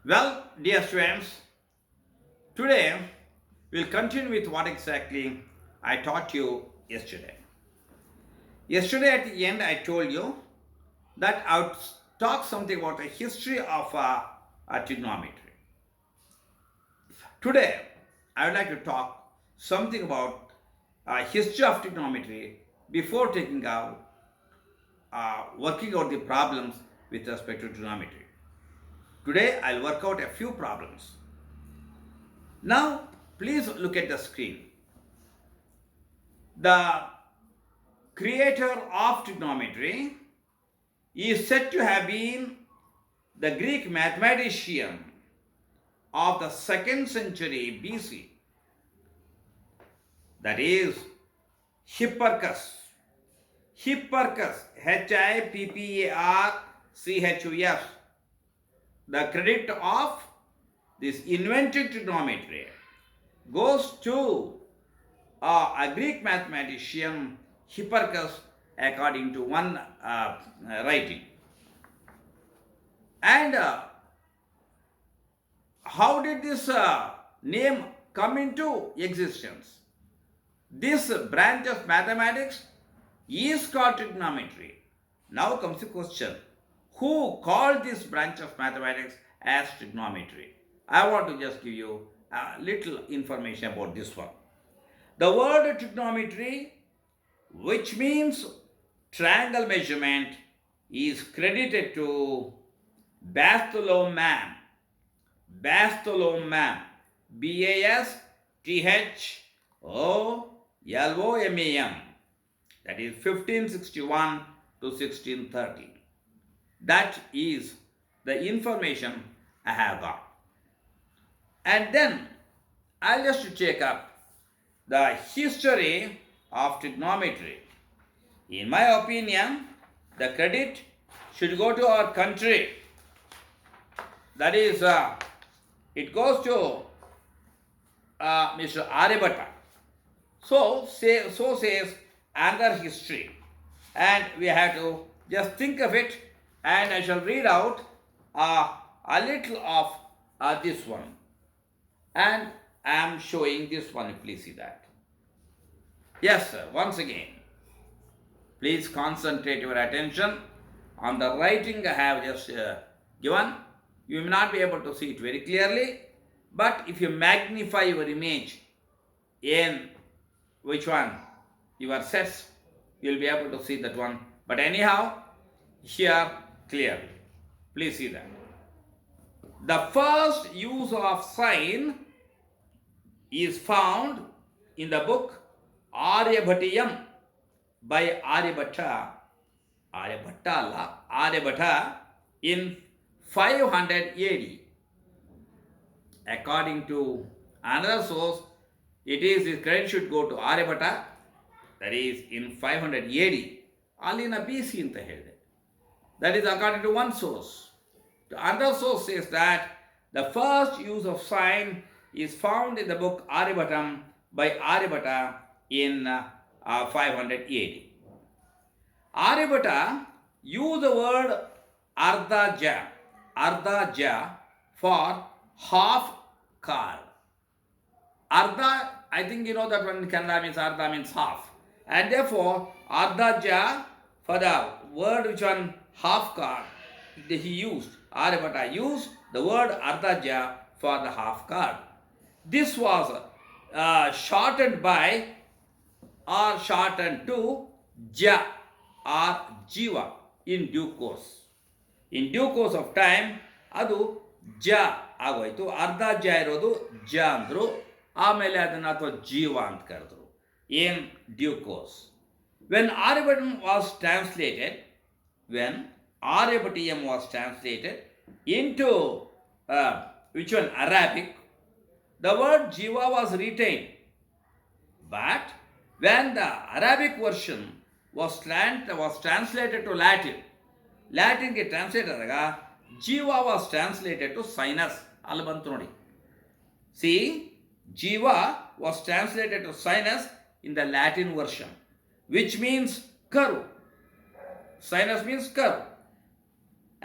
Well, dear students, today we'll continue with what exactly I taught you yesterday. Yesterday at the end, I told you that I would talk something about the history of trigonometry. Today, I would like to talk something about history of trigonometry before taking out working out the problems with respect to trigonometry. Today, I'll work out a few problems. Now, please look at the screen. The creator of trigonometry is said to have been the Greek mathematician of the 2nd century BC, that is Hipparchus. Hipparchus, Hipparchus. The credit of this invented trigonometry goes to a Greek mathematician Hipparchus, according to one writing. And how did this name come into existence? This branch of mathematics is called trigonometry. Now comes the question, who called this branch of mathematics as trigonometry? I want to just give you a little information about this one. The word trigonometry, which means triangle measurement, is credited to Bartholomew. Bartholomew. Bartholomew. That is 1561 to 1630. That is the information I have got. And then I'll just check up the history of trigonometry. In my opinion, the credit should go to our country. That is, it goes to Mr. Aryabhatta. So says another history. And we have to just think of it, and I shall read out a little of this one. And I am showing this one, please see that. Yes, sir, once again, please concentrate your attention on the writing I have just given. You may not be able to see it very clearly, but if you magnify your image in which one your sets, you will be able to see that one. But anyhow, here clearly. Please see that. The first use of sine is found in the book Aryabhatiyam by Aryabhatta in 500 AD. According to another source, his credit should go to Aryabhatta, that is in 500 AD. Alina BC in the head. That is according to one source. The other source says that the first use of sine is found in the book Aryabhatam by Aryabhatta in 500 AD. Aryabhatta used the word ardhaja for half card. Ardha, I think you know that one in Kannada means ardha means half. And therefore, ardhaja for the word which one half card, he used, Aryabhatta used the word ardhaja for the half card. This was shortened by or shortened to ja or jiva in due course. In due course of time, ಅದು ಜ ಆಗೋಯ್ತು. ಅರ್ಧ ಜ ಇರೋದು ಜ ಅಂದರು. ಆಮೇಲೆ ಅದನ್ನು ಅಥವಾ ಜೀವ ಅಂತ ಕರೆದ್ರು. In due course. When Aryabhatam was translated, when Aryabhatiyam was translated into which one? Arabic, the word jiva was retained. But when the Arabic version was translated to Latin ಗೆ ಟ್ರಾನ್ಸ್ಲೇಟ್ ಆದಾಗ ಜೀವ ವಾಸ್ ಟ್ರಾನ್ಸ್ಲೇಟೆಡ್ ಟು ಸೈನಸ್. ಅಲ್ಲಿ ಬಂತು ನೋಡಿ. See, jiva was translated to sinus in the Latin version, which means curve. Sinus means curve.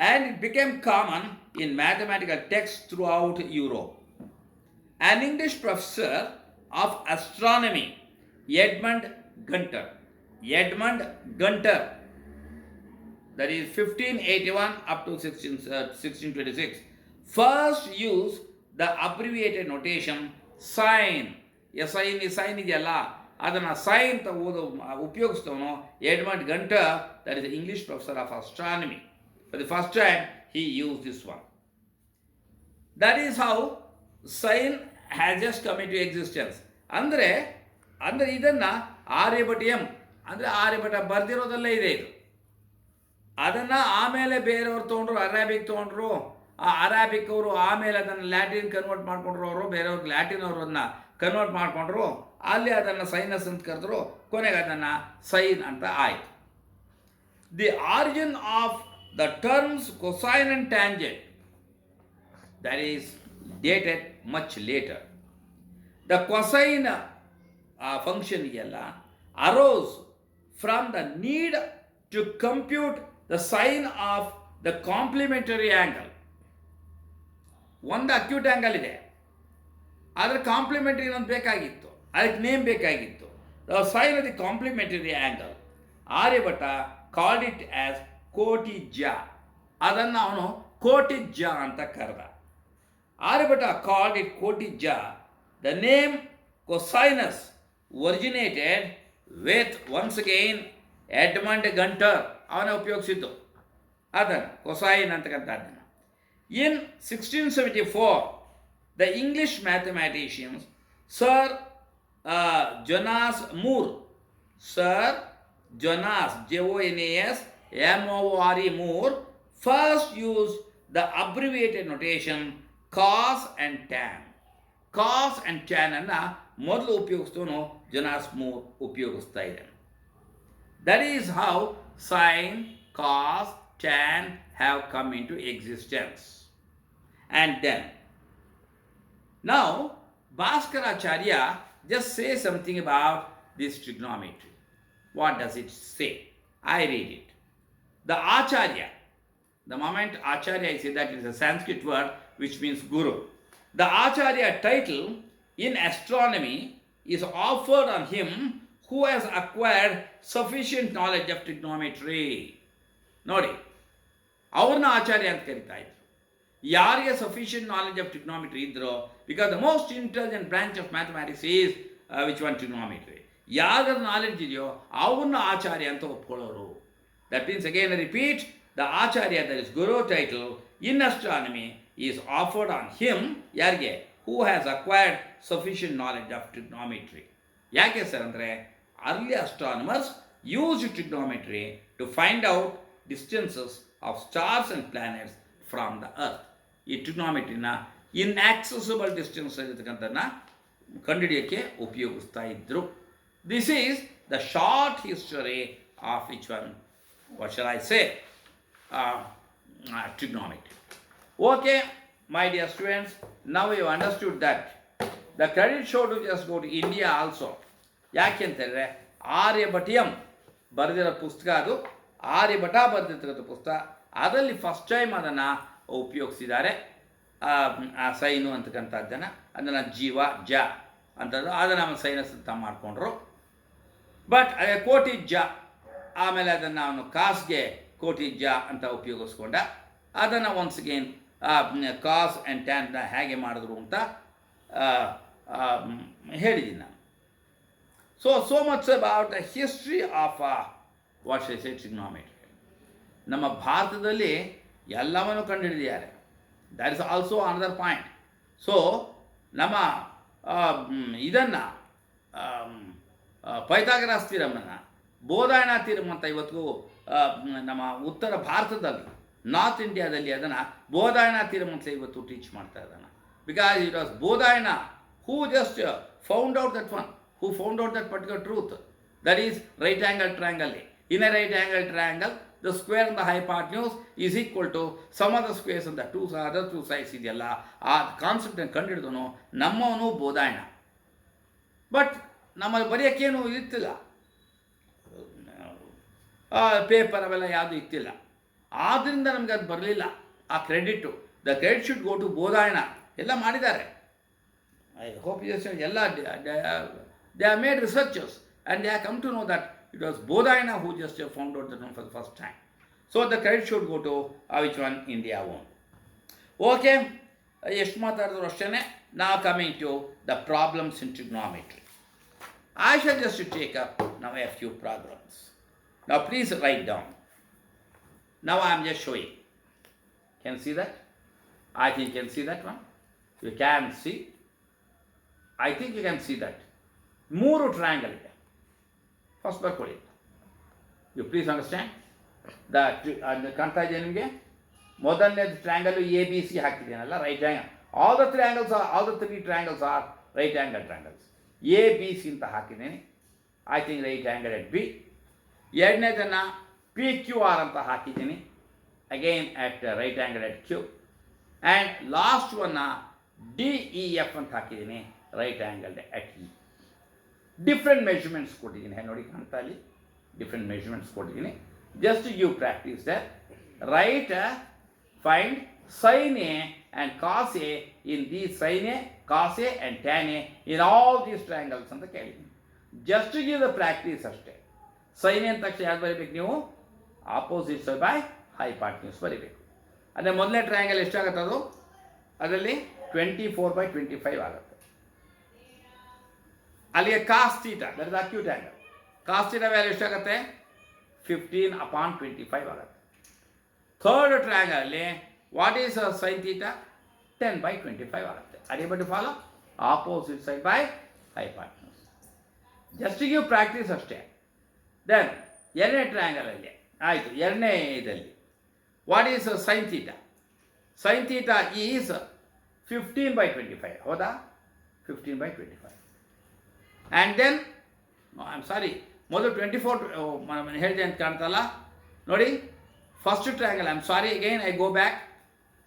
And it became common in mathematical texts throughout Europe. An English professor of astronomy, Edmund Gunter, that is 1581 up to 1626, first used the abbreviated notation SIN. SIN ಇದೆಯಲ್ಲ ಅದನ್ನು sine ಅಂತ ಉಪಯೋಗಿಸ್ತವನು Edmund Gunter, that is English professor of astronomy. For the first time he used this one. That is how sine has just come into existence. ಅಂದರೆ ಇದನ್ನು ಆರ್ಯಭಟಿಯಂ ಅಂದರೆ ಆರ್ಯಭಟ ಬರೆದಿರೋದಲ್ಲೇ ಇದೆ ಇದು. ಅದನ್ನು ಆಮೇಲೆ ಬೇರೆಯವ್ರು ತೊಗೊಂಡ್ರು, ಅರಾಬಿಕ್ ತೊಗೊಂಡ್ರು. ಆ ಅರಾಬಿಕ್ ಅವರು ಆಮೇಲೆ ಅದನ್ನು ಲ್ಯಾಟಿನ್ ಕನ್ವರ್ಟ್ ಮಾಡ್ಕೊಂಡ್ರು. ಅವರು ಬೇರೆಯವ್ರಿಗೆ ಲ್ಯಾಟಿನ್ ಅವರನ್ನು ಕನ್ವರ್ಟ್ ಮಾಡಿಕೊಂಡ್ರು. ಅಲ್ಲಿ ಅದನ್ನು ಸೈನಸ್ ಅಂತ ಕರೆದ್ರು. ಕೊನೆಗೆ ಅದನ್ನು ಸೈನ್ ಅಂತ ಆಯಿತು. The origin of the terms cosine and tangent, that is dated much later. The cosine function arose from the need to compute the sine of the complementary angle. ಒಂದು ಅಕ್ಯೂಟ್ ಆ್ಯಂಗಲ್ ಇದೆ, ಅದರ complementary ಇನ್ನೊಂದು ಬೇಕಾಗಿತ್ತು, ಅದಕ್ಕೆ name ಬೇಕಾಗಿತ್ತು. The sine of the complementary angle Aryabhata called it as ಕೋಟಿಜ್ಜ. ಅದನ್ನು ಅವನು ಕೋಟಿಜ್ಜ ಅಂತ ಕರೆದ. ಆರ್ಯಭಟ ಕಾಲ್ಡ್ ಇಟ್ ಕೋಟಿಜ್ಜ. The name cosinus originated with once again Edmund Gunter. ಅವನ ಉಪಯೋಗಿಸಿದ್ದು ಅದನ್ನು ಕೊಸೈನ್ ಅಂತಕ್ಕಂಥ ಅದನ್ನು. In 1674 the English mathematicians sir Jonas Moore, JONAS MORE Moore first used the abbreviated notation cos and tan. Cos and tan ಅನ್ನು ಮೊದಲು ಉಪಯೋಗಿಸ್ತವನು Jonas ಮೂರ್ ಉಪಯೋಗಿಸ್ತಾ ಇದ್ದಾನೆ. That is how sin, cos, tan have come into existence. And then, now Bhaskaracharya just says something about this trigonometry. What does it say? I read it. The Acharya, the moment Acharya, I say that is a Sanskrit word which means Guru. The Acharya title in astronomy is offered on him who has acquired sufficient knowledge of trigonometry. ನೋಡಿ, ಅವ್ರನ್ನ ಆಚಾರ್ಯ ಅಂತ ಕರಿತಾ ಇದ್ರು. ಯಾರಿಗೆ sufficient knowledge of trigonometry ಇದ್ರು, because the most intelligent branch of mathematics is which one trigonometry. ಯಾರ್ಯಾರ knowledge ಇದೆಯೋ ಅವ್ರನ್ನ ಆಚಾರ್ಯ ಅಂತ ಒಪ್ಕೊಳ್ಳೋರು. That means, again I repeat, the Acharya, that is Guru title in astronomy, is offered on him, yarge, who has acquired sufficient knowledge of trigonometry. Yake sir andre, early astronomers used trigonometry to find out distances of stars and planets from the earth. ಈ ಟ್ರಿಗ್ನೋಮೆಟ್ರಿನ inaccessible distance ಇರತಕ್ಕಂಥನ್ನ ಕಂಡುಹಿಡಿಯೋಕ್ಕೆ ಉಪಯೋಗಿಸ್ತಾ ಇದ್ರು. This is the short history of which one, what shall I say, trigonometry. Okay, my dear students, now you understood that. The credit should just go to India also. ಯಾಕೆಂತಂದರೆ ಆರ್ಯಭಟಿಯಂ ಬರೆದಿರೋ ಪುಸ್ತಕ, ಅದು ಆರ್ಯಭಟ ಬರೆದಿರ್ತಕ್ಕಂಥ ಪುಸ್ತಕ. ಅದರಲ್ಲಿ first time ಅದನ್ನು ಉಪಯೋಗಿಸಿದ್ದಾರೆ. ಆ sign ಅಂತಕ್ಕಂಥದ್ದನ್ನು, ಅದನ್ನು ಜೀವ ಜ ಅಂತದ್ದು, ಅದನ್ನು ನಮ್ಮ ಸೈನಸ್ ಅಂತ ಮಾಡಿಕೊಂಡ್ರು. ಬಟ್ ಅದೇ ಕೋಟಿಜ್ಜ, ಆಮೇಲೆ ಅದನ್ನು ಅವನು ಕಾಸ್ಗೆ ಕೋಟಿಜ್ಜ ಅಂತ ಉಪಯೋಗಿಸ್ಕೊಂಡ. ಅದನ್ನು ಒನ್ಸ್ ಅಗೇನ್ ಕಾಸ್ ಆ್ಯಂಡ್ ಟ್ಯಾನ್ನ ಹೇಗೆ ಮಾಡಿದ್ರು ಅಂತ ಹೇಳಿದ್ದೀನಿ ನಾನು. So much about the history of what shy say trigonometry. ನಮ್ಮ ಭಾರತದಲ್ಲಿ ಎಲ್ಲವನ್ನು ಕಂಡುಹಿಡಿದಿದ್ದಾರೆ. That is also another point. So ನಮ್ಮ ಇದನ್ನು ಪೈಥಾಗರಸ್ ಥಿಯರಮನ್ನು, ಬೋಧಾಯನ ಥಿಯರಮ್ ಅಂತ ಇವತ್ತಿಗೂ ನಮ್ಮ ಉತ್ತರ ಭಾರತದಲ್ಲಿ, ನಾರ್ತ್ ಇಂಡಿಯಾದಲ್ಲಿ ಅದನ್ನು ಬೋಧಾಯನ ಥಿಯರಮ್ ಅಂತ ಇವತ್ತು ಟೀಚ್ ಮಾಡ್ತಾ ಇದ್ದಾನೆ. Because it was Baudhayana who just found out that one, who found out that particular truth, that is right angle triangle. In a right angle triangle, the square and the hypotenuse is equal to sum of the squares and the other two sides ಇದೆಯಲ್ಲ, ಆ ಕಾನ್ಸೆಪ್ಟನ್ನು ಕಂಡುಹಿಡಿದನು ನಮ್ಮವನು Baudhayana. But ನಮ್ಮಲ್ಲಿ ಬರೆಯೋಕ್ಕೇನು ಇರ್ತಿಲ್ಲ, paper ಅವೆಲ್ಲ ಯಾವುದೂ ಇತ್ತಿಲ್ಲ. ಆದ್ದರಿಂದ ನಮಗೆ ಅದು ಬರಲಿಲ್ಲ ಆ credit. The credit should go to Bodhayana. ಎಲ್ಲ ಮಾಡಿದ್ದಾರೆ. ಐ ಹೋಪ್ ಎಲ್ಲ they are made researchers and they have come to know that it was Bodhayana who just found out the term for the first time. So the credit should go to which one? India own. Okay, ಎಷ್ಟು ಮಾತಾಡಿದ್ರು ಅಷ್ಟೇ. Now coming to the problems in trigonometry. I shall just take up now a few problems. Now please write down. Now I am just showing. Can you see that? I think you can see that one. You can see. I think you can see that. ಮೂರು triangle ಇದೆ. First ಬರ್ಕೊಳ್ಳಿ. You please understand ಕಾಣ್ತಾ ಇದೆ ನಿಮಗೆ. ಮೊದಲನೇದು triangle A B C ಹಾಕಿದ್ದೀನಲ್ಲ, right angle. All the three triangles are right angle triangles. A B C ಅಂತ ಹಾಕಿದ್ದೀನಿ. I think right angle at B. ಎರಡನೇದನ್ನು ಪಿ ಕ್ಯೂ ಆರ್ ಅಂತ ಹಾಕಿದ್ದೀನಿ, again at right angle at Q. And last ಒನ್ನ D E F ಅಂತ ಹಾಕಿದ್ದೀನಿ, right angle at E. Different measurements ಕೊಟ್ಟಿದ್ದೀನಿ, ನೋಡಿ ಕಾಣ್ತಾ ಇಲ್ಲಿ ಡಿಫ್ರೆಂಟ್ ಮೆಷರ್ಮೆಂಟ್ಸ್ ಕೊಟ್ಟಿದ್ದೀನಿ. Just you practice that. Right find sine A and cos a in the sine a, cos a and tan a in all these triangles ಅಂತ ಕೇಳಿದ್ದೀನಿ. Just give the practice ಅಷ್ಟೇ. Sine a ಅಂತ ತಕ್ಷಣ ಯಾವ್ದು ಬರೀಬೇಕು ನೀವು? Opposite side by ಹೈಪಾರ್ಟ್ನ್ಯೂಸ್ ಬರೀಬೇಕು. ಅಂದರೆ ಮೊದಲನೇ ಟ್ರಯಾಂಗಲ್ ಎಷ್ಟಾಗುತ್ತೆ ಅದು? ಅದರಲ್ಲಿ 24/25 ಆಗುತ್ತೆ. ಅಲ್ಲಿಗೆ cos theta, that is acute angle. Cos theta value ಎಷ್ಟಾಗುತ್ತೆ? 15/25 ಆಗುತ್ತೆ. ಥರ್ಡ್ ಟ್ರಯಾಂಗಲಲ್ಲಿ ವಾಟ್ ಈಸ್ ಸೈನ್ ಥೀಟಾ? 10/25 ಆಗುತ್ತೆ. Are you able to follow? Opposite side by hypotenuse. Just give practice ಅಷ್ಟೇ. ದೆನ್ ಎರಡನೇ ಟ್ರಯಾಂಗಲಲ್ಲಿ ಆಯಿತು. ಎರಡನೇ ಇದರಲ್ಲಿ what is sine theta? Sine theta is 15/25. ಹೌದಾ? 15/25. And then I am sorry, ಮೊದಲು 24 ಹೇಳಿದೆ ಅಂತ ಕಾಣ್ತಲ್ಲ ನೋಡಿ. First triangle, I am sorry again I go back.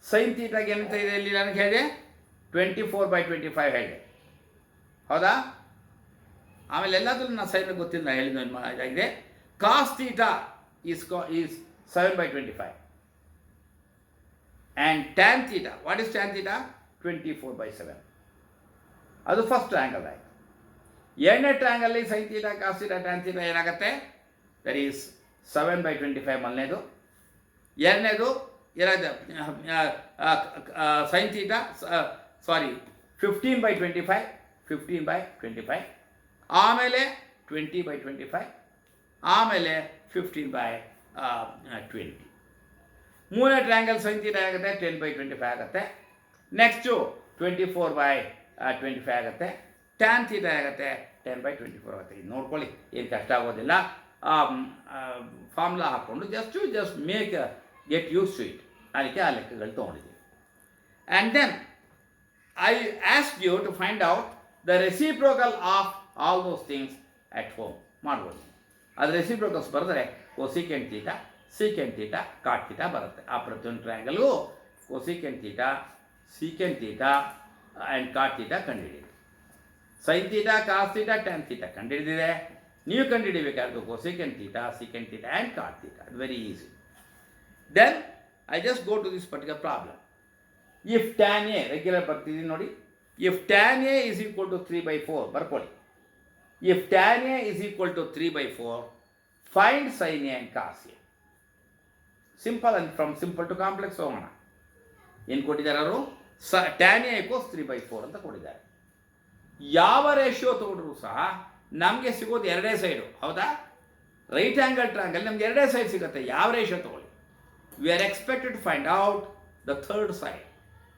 Sign ಥೀಟಾಗೆ ಏನಂತ ಇದೆ ಇಲ್ಲಿ ನನಗೆ ಹೇಳಿದೆ? 24/25 ಹೇಳಿದೆ, ಹೌದಾ? ಆಮೇಲೆ ಎಲ್ಲಾದ್ರೂ ನಾನು ಸೈನ್ ಗೊತ್ತಿಲ್ಲ, ನಾನು ಹೇಳಿದ್ದು ಇದಾಗಿದೆ. Cos theta is 7/25. And tan theta, what is tan theta? 24/7. ಅದು ಫಸ್ಟ್ ಟ್ರಯಾಂಗಲ್ ಆಯಿತು. ಎರಡನೇ ಟ್ರಯಾಂಗಲ್ಲಿ sine theta, cos theta, tan theta ಏನಾಗುತ್ತೆ? ದಟ್ ಈಸ್ 7/25 ಮೊದಲನೇದು. ಎರಡನೇದು ಏನಾಗಿದೆ? Sine theta 15/25. ಆಮೇಲೆ 20/25, ಆಮೇಲೆ 15/20. ಮೂರನೇ ಟ್ರಯಾಂಗಲ್ ಸೈನ್ ಥೀಟಾ ಆಗುತ್ತೆ 10/25 ಆಗುತ್ತೆ. ನೆಕ್ಸ್ಟು 24/25 ಆಗುತ್ತೆ. ಟ್ಯಾನ್ ಥೀಟಾ ಆಗುತ್ತೆ 10/24 ಆಗುತ್ತೆ. ಇದು ನೋಡ್ಕೊಳ್ಳಿ, ಏನು ಕಷ್ಟ ಆಗೋದಿಲ್ಲ. ಫಾರ್ಮುಲಾ ಹಾಕ್ಕೊಂಡು just get use to it. ಅದಕ್ಕೆ ಆ ಲೆಕ್ಕಗಳು ತೊಗೊಂಡಿದ್ದೀವಿ. And then I ask you to find out the reciprocal of all those things at home. ಮಾಡ್ಬೋದು. ಅದು ರೆಸಿಪ್ರೋಕಲ್ಸ್ ಬರೆದ್ರೆ cosecant theta, secant theta, cot theta ಬರುತ್ತೆ. ಆ ಪ್ರತಿಯೊಂದು ಟ್ರಯಾಂಗಲ್ಗೂ cosecant theta, secant theta and cot theta ಕಂಡುಹಿಡಿಯಿರಿ. Sine theta, cos theta, tan theta ಕಂಡುಹಿಡಿದಿದೆ. ನೀವು ಕಂಡುಹಿಡಿಬೇಕಾದ್ರೆ cosecant theta, secant theta and cot theta. It very easy. Then I just go to this particular problem. If tan A regular ಬರ್ತಿದ್ದೀನಿ ನೋಡಿ. If tan A is equal to 3/4 ಬರ್ಕೊಳ್ಳಿ. If tan A is equal to 3/4, find sine A and cos A. Simple and from simple to complex ಹೋಗೋಣ. ಏನು ಕೊಟ್ಟಿದ್ದಾರೆ ಅವರು? Tan A equals 3/4 ಅಂತ ಕೊಟ್ಟಿದ್ದಾರೆ. ಯಾವ ರೇಷಿಯೋ ತಗೊಂಡ್ರು ಸಹ ನಮಗೆ ಸಿಗೋದು ಎರಡೇ ಸೈಡು, ಹೌದಾ? ರೈಟ್ ಆ್ಯಂಗಲ್ ಟ್ರಯಾಂಗಲ್ ನಮ್ಗೆ ಎರಡೇ ಸೈಡ್ ಸಿಗುತ್ತೆ. ಯಾವ ರೇಷಿಯೋ ತಗೊಳ್ಳಿ. We are expected to find out the third side.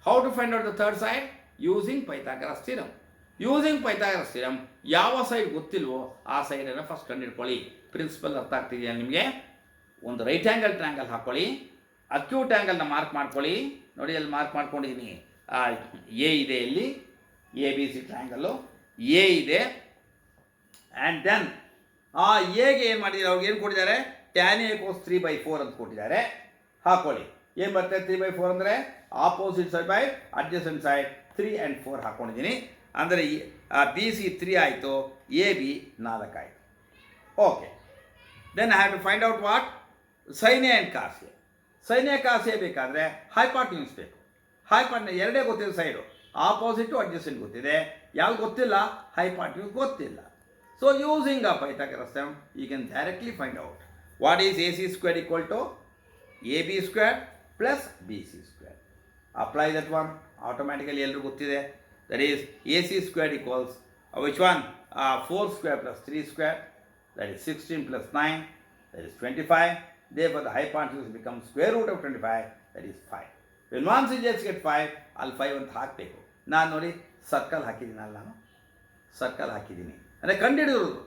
How to find out the third side? Using Pythagoras theorem. Using Pythagoras theorem ಯಾವ ಸೈಡ್ ಗೊತ್ತಿಲ್ವೋ ಆ ಸೈಡನ್ನು ಫಸ್ಟ್ ಕಂಡುಹಿಡ್ಕೊಳ್ಳಿ. ಪ್ರಿನ್ಸಿಪಲ್ ಅರ್ಥ ಆಗ್ತಿದೆಯಾ ನಿಮಗೆ? ಒಂದು ರೈಟ್ ಆ್ಯಂಗಲ್ ಟ್ರಯಾಂಗಲ್ ಹಾಕ್ಕೊಳ್ಳಿ. ಅಕ್ಯೂಟ್ ಆ್ಯಂಗಲ್ನ ಮಾರ್ಕ್ ಮಾಡ್ಕೊಳ್ಳಿ. ನೋಡಿ, ಅಲ್ಲಿ ಮಾರ್ಕ್ ಮಾಡ್ಕೊಂಡಿದ್ದೀನಿ. ಎ ಇದೆ, ಇಲ್ಲಿ a B c triangle a ಇದೆ. ಆ್ಯಂಡ್ ದೆನ್ ಆ ಎಗೆ ಏನು ಮಾಡಿದ್ದಾರೆ? ಅವ್ರಿಗೆ ಏನು ಕೊಟ್ಟಿದ್ದಾರೆ? ಟ್ಯಾನ್ ಎ ಈಕ್ವಲ್ಸ್ 3/4 ಅಂತ ಕೊಟ್ಟಿದ್ದಾರೆ. ಹಾಕ್ಕೊಳ್ಳಿ. ಏನು ಬರ್ತದೆ? 3/4 ಅಂದರೆ opposite side by adjacent side 3 and 4 ಹಾಕ್ಕೊಂಡಿದ್ದೀನಿ. ಅಂದರೆ ಬಿ ಸಿ 3 ಆಯಿತು, ಎ ಬಿ 4 ಆಯಿತು. Okay. Then I have to find out what? Sine A and cos a. Sine a cos a ಬೇಕಾದರೆ ಹೈಪಾರ್ಟ್ನ್ಯೂಸ್ ಬೇಕು. ಹೈಪಾರ್ಟ್ನ್ಯೂಸ್ ಎರಡೇ ಗೊತ್ತಿದೆ ಸೈಡು, ಆಪೋಸಿಟು ಅಡ್ಜಸೆಂಟ್ ಗೊತ್ತಿದೆ, ಯಾವ್ದು ಗೊತ್ತಿಲ್ಲ ಹೈಪಾರ್ಟ್ನ್ಯೂಸ್ ಗೊತ್ತಿಲ್ಲ. So using a Pythagoras theorem you can directly find out what is AC squared equal to AB squared plus BC squared. Apply that one, automatically ಎಲ್ಲರೂ ಗೊತ್ತಿದೆ. That is AC squared equals which one? 4 square plus 3 square, that is 16 plus 9, that is 25. Therefore the hypotenuse becomes square root of 25, that is 5. When once you just get 5, ಅಲ್ಲಿ 5 ಅಂತ ಹಾಕಬೇಕು. ನಾನು ನೋಡಿ circle ಹಾಕಿದ್ದೀನಲ್ಲ, ನಾನು circle ಹಾಕಿದ್ದೀನಿ ಅಂದರೆ ಕಂಡುಹಿಡಿಯೋದು,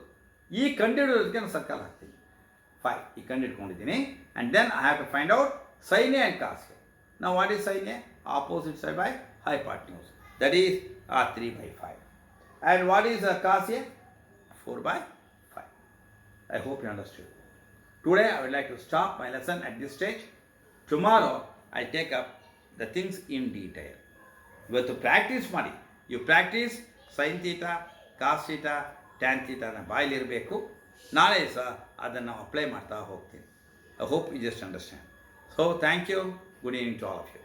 ಈ ಕಂಡುಹಿಡಿಯೋದಕ್ಕೆ ನಾನು ಸರ್ಕಲ್ ಹಾಕ್ತೀನಿ 5 ಈ ಕಂಡುಹಿಡ್ಕೊಂಡಿದ್ದೀನಿ. And then I have to find out sine A and cos A. ನಾವು what is sine A? Opposite side by hypotenuse, that is 3 by 5. And what is cos A? 4 by 5. I hope you understood. Today I would like to stop my lesson at this stage. Tomorrow I take up the things in detail. ಇವತ್ತು practice ಮಾಡಿ, you practice sin theta, cos theta, tan theta ನ ಬಾಯಲ್ಲಿರಬೇಕು. ನಾಳೆ ಸಹ ಅದನ್ನು apply ಮಾಡ್ತಾ ಹೋಗ್ತೀನಿ. I hope you just understand. So thank you. Good evening to all of you.